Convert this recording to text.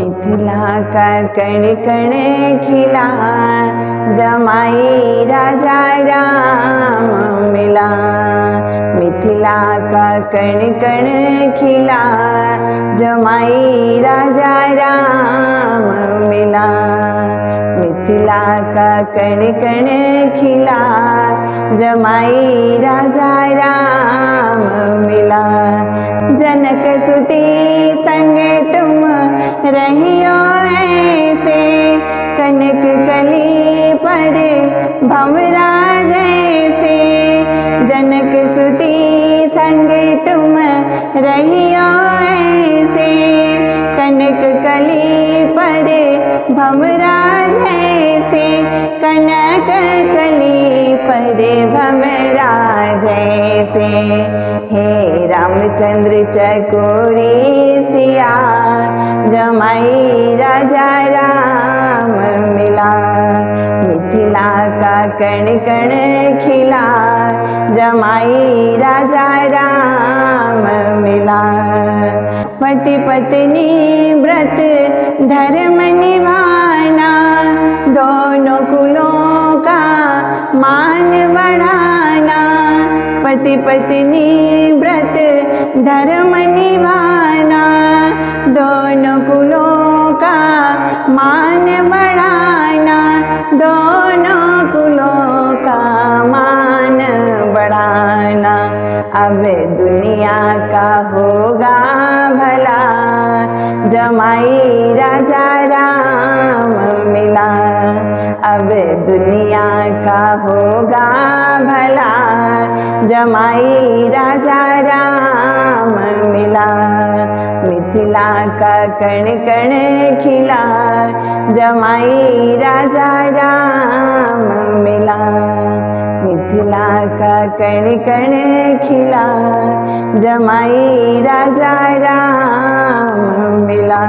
मिथिला का कण कण खिला, जमाई राजा राम मिला। मिथिला का कण कण खिला, जमाई राजा राम मिला। मिथिला का कण कण खिला, जमाई राजा राम मिला। जनक सुती संग तुम रहियो ऐसे, कनक कली पर भंवरा जैसे। जनक सुती संग तुम रहियो ऐसे, कनक कली पर भंवरा जैसे। कनक कली पर भंवरा जैसे। हे रामचंद्र चकोरी सिया, जमाई राजा राम मिला। मिथिला का कण कण खिला, जमाई राजा राम मिला। पति पत्नी व्रत धर्म निभाना, दोनों कुलों का मान बढ़ाना। पति पत्नी व्रत धर्म निभाना, दोनों कुलों का मान बढ़ाना। दोनों कुलों का मान बढ़ाना। अब दुनिया का होगा भला, जमाई राजा राम मिला। अब दुनिया का होगा भला, जमाई राजा राम मिला। मिथिला का कण कण खिला, जमाई राजा राम मिला। मिथिला का कण कण खिला, जमाई राजा राम मिला।